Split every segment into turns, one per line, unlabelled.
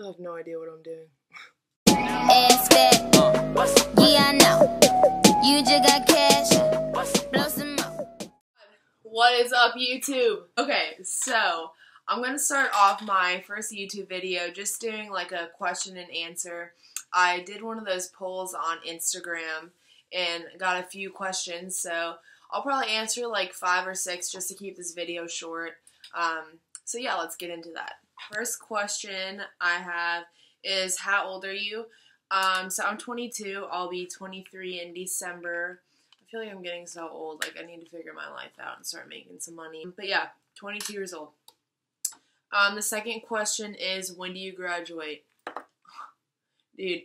I have no idea what I'm doing.
Yeah, I know. You just got cash. Blow some up.
What is up, YouTube? Okay, so I'm going to start off my first YouTube video just doing like a question and answer. I did one of those polls on Instagram and got a few questions, so I'll probably answer like 5 or 6 just to keep this video short. So yeah, let's get into that. First question I have is, how old are you? So I'm 22. I'll be 23 in December. I feel like I'm getting so old. Like, I need to figure my life out and start making some money. But yeah, 22 years old. The second question is, when do you graduate? Dude,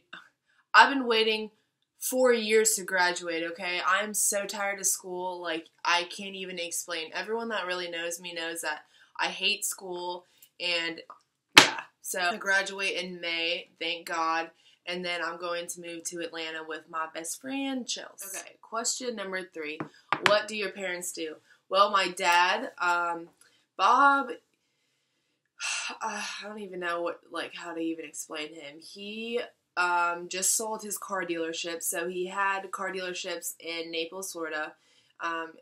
I've been waiting 4 years to graduate, okay? I am so tired of school. Like, I can't even explain. Everyone that really knows me knows that I hate school. And yeah, so I graduate in May, thank God. And then I'm going to move to Atlanta with my best friend, Chels. Okay, question number 3. What do your parents do? Well, my dad, Bob, I don't even know how to even explain him. He just sold his car dealership. So he had car dealerships in Naples, Florida,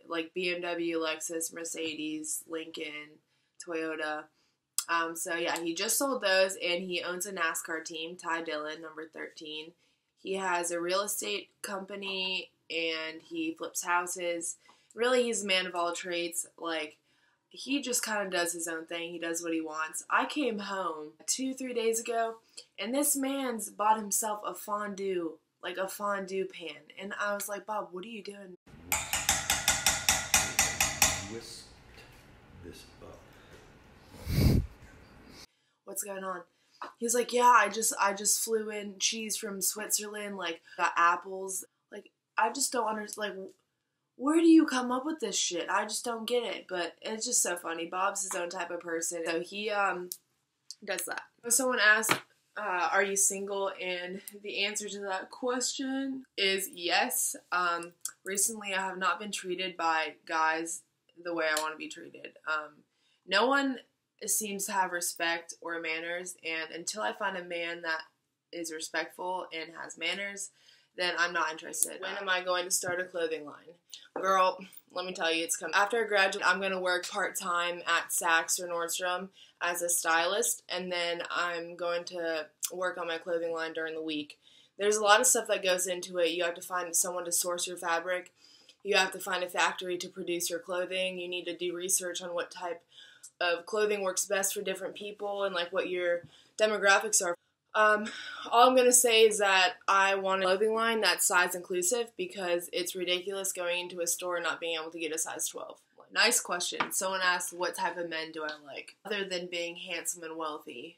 like BMW, Lexus, Mercedes, Lincoln, Toyota. So yeah, he just sold those, and he owns a NASCAR team, Ty Dillon, number 13. He has a real estate company, and he flips houses. Really, he's a man of all trades. Like, he just kind of does his own thing. He does what he wants. I came home 2-3 days ago, and this man's bought himself a fondue pan. And I was like, Bob, what are you doing?
Whisked this up.
What's going on? He's like, yeah, I just flew in cheese from Switzerland, like, got apples. Like, I just don't understand, like, where do you come up with this shit? I just don't get it, but it's just so funny. Bob's his own type of person, so he, does that. Someone asked, are you single? And the answer to that question is yes. Recently I have not been treated by guys the way I want to be treated. No one seems to have respect or manners, and until I find a man that is respectful and has manners, then I'm not interested. When am I going to start a clothing line? Girl, let me tell you, it's coming. After I graduate, I'm going to work part-time at Saks or Nordstrom as a stylist, and then I'm going to work on my clothing line during the week. There's a lot of stuff that goes into it. You have to find someone to source your fabric. You have to find a factory to produce your clothing. You need to do research on what type of clothing works best for different people and like what your demographics are. All I'm going to say is that I want a clothing line that's size inclusive, because it's ridiculous going into a store and not being able to get a size 12. Nice question. Someone asked, what type of men do I like? Other than being handsome and wealthy.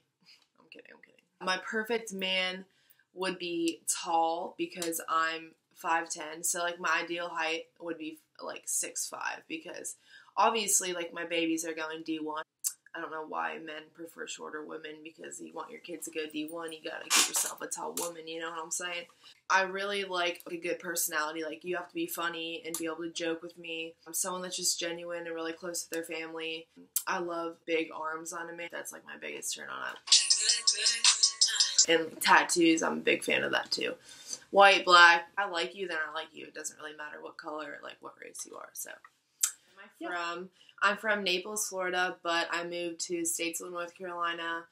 I'm kidding. My perfect man would be tall, because I'm 5'10", so like my ideal height would be like 6'5", because obviously like my babies are going D1. I don't know why men prefer shorter women, because you want your kids to go D1, you gotta get yourself a tall woman, you know what I'm saying? I really like a good personality. Like, you have to be funny and be able to joke with me. I'm someone that's just genuine and really close to their family. I love big arms on a man. That's like my biggest turn on it. And tattoos, I'm a big fan of that too. White, black, I like you, then I like you. It doesn't really matter what color, like what race you are. So, where am I from? I'm from Naples, Florida, but I moved to Statesville, North Carolina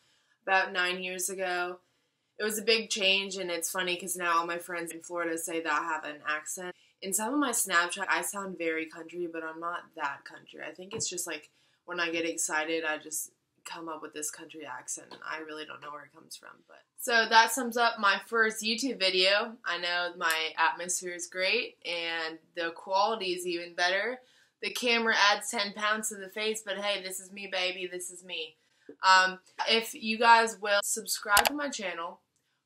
about 9 years ago. It was a big change, and it's funny because now all my friends in Florida say that I have an accent. In some of my Snapchat, I sound very country, but I'm not that country. I think it's just like when I get excited, I just come up with this country accent, and I really don't know where it comes from. But so that sums up my first YouTube video. I know my atmosphere is great, and the quality is even better. The camera adds 10 pounds to the face, but hey, this is me, baby. This is me. If you guys will subscribe to my channel,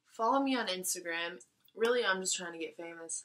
follow me on Instagram. Really, I'm just trying to get famous.